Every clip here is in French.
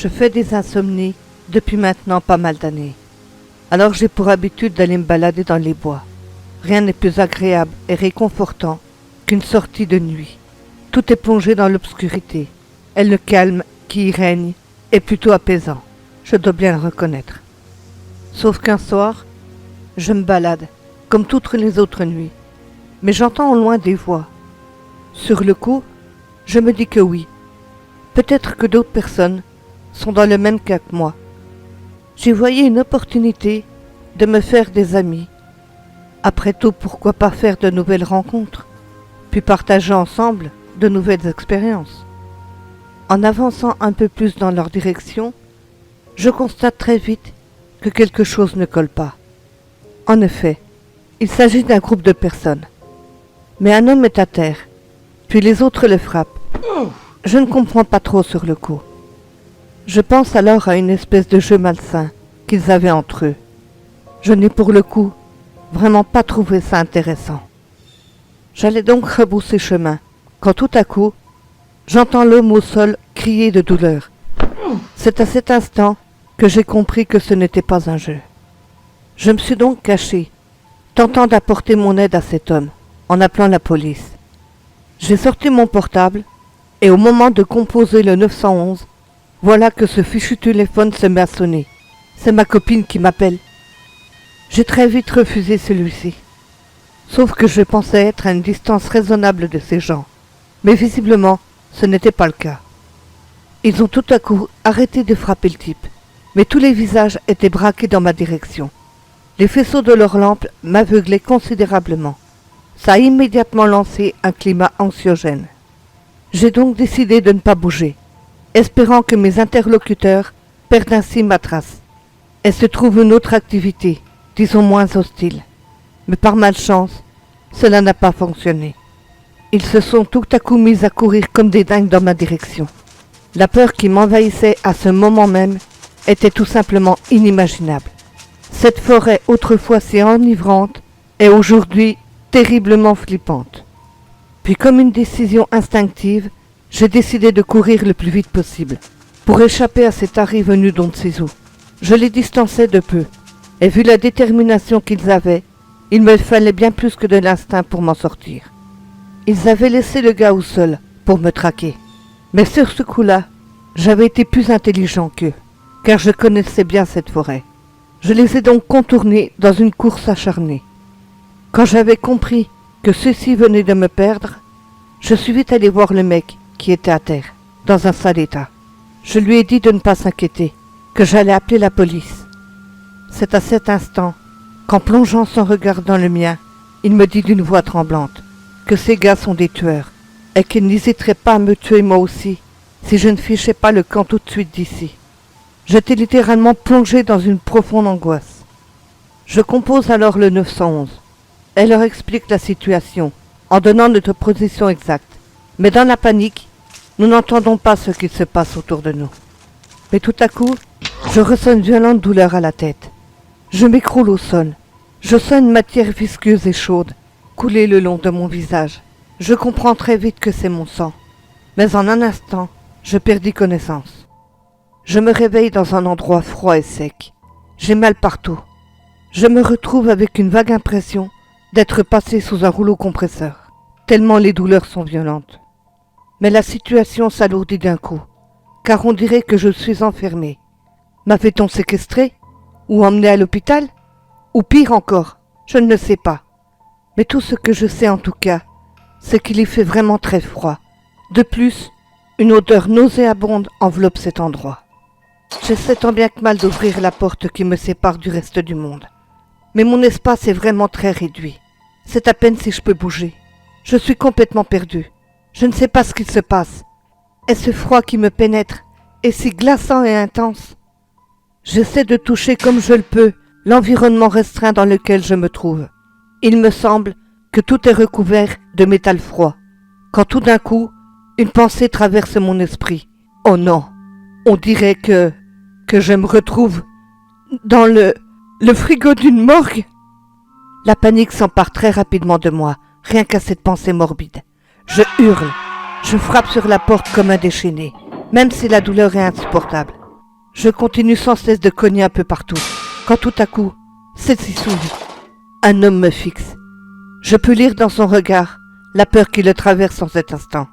Je fais des insomnies depuis maintenant pas mal d'années. Alors j'ai pour habitude d'aller me balader dans les bois. Rien n'est plus agréable et réconfortant qu'une sortie de nuit. Tout est plongé dans l'obscurité, et le calme qui y règne est plutôt apaisant, je dois bien le reconnaître. Sauf qu'un soir, je me balade, comme toutes les autres nuits, mais j'entends au loin des voix. Sur le coup, je me dis que oui, peut-être que d'autres personnes sont dans le même cas que moi. J'y voyais une opportunité de me faire des amis. Après tout, pourquoi pas faire de nouvelles rencontres, puis partager ensemble de nouvelles expériences. En avançant un peu plus dans leur direction, je constate très vite que quelque chose ne colle pas. En effet, il s'agit d'un groupe de personnes. Mais un homme est à terre, puis les autres le frappent. Je ne comprends pas trop sur le coup. Je pense alors à une espèce de jeu malsain qu'ils avaient entre eux. Je n'ai pour le coup vraiment pas trouvé ça intéressant. J'allais donc rebrousser chemin, quand tout à coup, j'entends l'homme au sol crier de douleur. C'est à cet instant que j'ai compris que ce n'était pas un jeu. Je me suis donc caché, tentant d'apporter mon aide à cet homme, en appelant la police. J'ai sorti mon portable, et au moment de composer le 911, voilà que ce fichu téléphone se met à sonner. C'est ma copine qui m'appelle. J'ai très vite refusé celui-ci. Sauf que je pensais être à une distance raisonnable de ces gens. Mais visiblement, ce n'était pas le cas. Ils ont tout à coup arrêté de frapper le type, mais tous les visages étaient braqués dans ma direction. Les faisceaux de leurs lampes m'aveuglaient considérablement. Ça a immédiatement lancé un climat anxiogène. J'ai donc décidé de ne pas bouger, espérant que mes interlocuteurs perdent ainsi ma trace et se trouvent une autre activité, disons moins hostile. Mais par malchance, cela n'a pas fonctionné. Ils se sont tout à coup mis à courir comme des dingues dans ma direction. La peur qui m'envahissait à ce moment même était tout simplement inimaginable. Cette forêt autrefois si enivrante est aujourd'hui terriblement flippante. Puis comme une décision instinctive, j'ai décidé de courir le plus vite possible, pour échapper à cet arrivée venu d'on ne sait où. Je les distançais de peu, et vu la détermination qu'ils avaient, il me fallait bien plus que de l'instinct pour m'en sortir. Ils avaient laissé le gars au sol pour me traquer. Mais sur ce coup-là, j'avais été plus intelligent qu'eux, car je connaissais bien cette forêt. Je les ai donc contournés dans une course acharnée. Quand j'avais compris que ceux-ci venaient de me perdre, je suis vite allé voir le mec qui était à terre, dans un sale état. Je lui ai dit de ne pas s'inquiéter, que j'allais appeler la police. C'est à cet instant qu'en plongeant son regard dans le mien, il me dit d'une voix tremblante que ces gars sont des tueurs et qu'ils n'hésiteraient pas à me tuer moi aussi si je ne fichais pas le camp tout de suite d'ici. J'étais littéralement plongé dans une profonde angoisse. Je compose alors le 911 et leur explique la situation en donnant notre position exacte. Mais dans la panique, nous n'entendons pas ce qui se passe autour de nous. Mais tout à coup, je ressens une violente douleur à la tête. Je m'écroule au sol. Je sens une matière visqueuse et chaude couler le long de mon visage. Je comprends très vite que c'est mon sang. Mais en un instant, je perdis connaissance. Je me réveille dans un endroit froid et sec. J'ai mal partout. Je me retrouve avec une vague impression d'être passé sous un rouleau compresseur, tellement les douleurs sont violentes. Mais la situation s'alourdit d'un coup, car on dirait que je suis enfermé. M'avait-on séquestré? Ou emmené à l'hôpital? Ou pire encore, je ne le sais pas. Mais tout ce que je sais en tout cas, c'est qu'il y fait vraiment très froid. De plus, une odeur nauséabonde enveloppe cet endroit. J'essaie tant bien que mal d'ouvrir la porte qui me sépare du reste du monde. Mais mon espace est vraiment très réduit. C'est à peine si je peux bouger. Je suis complètement perdu. Je ne sais pas ce qu'il se passe. Et ce froid qui me pénètre est si glaçant et intense. J'essaie de toucher comme je le peux l'environnement restreint dans lequel je me trouve. Il me semble que tout est recouvert de métal froid. Quand tout d'un coup, une pensée traverse mon esprit. Oh non, on dirait que je me retrouve dans le frigo d'une morgue. La panique s'empare très rapidement de moi, rien qu'à cette pensée morbide. Je hurle, je frappe sur la porte comme un déchaîné, même si la douleur est insupportable. Je continue sans cesse de cogner un peu partout, quand tout à coup, celle-ci s'ouvre. Un homme me fixe. Je peux lire dans son regard la peur qui le traverse en cet instant.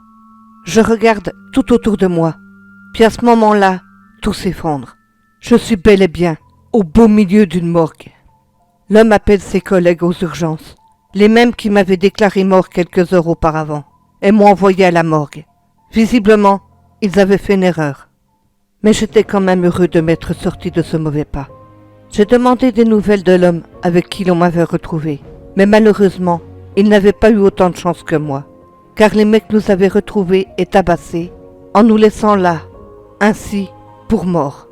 Je regarde tout autour de moi, puis à ce moment-là, tout s'effondre. Je suis bel et bien au beau milieu d'une morgue. L'homme appelle ses collègues aux urgences, les mêmes qui m'avaient déclaré mort quelques heures auparavant, et m'ont envoyé à la morgue. Visiblement, ils avaient fait une erreur. Mais j'étais quand même heureux de m'être sorti de ce mauvais pas. J'ai demandé des nouvelles de l'homme avec qui l'on m'avait retrouvé, mais malheureusement, il n'avait pas eu autant de chance que moi, car les mecs nous avaient retrouvés et tabassés, en nous laissant là, ainsi, pour morts.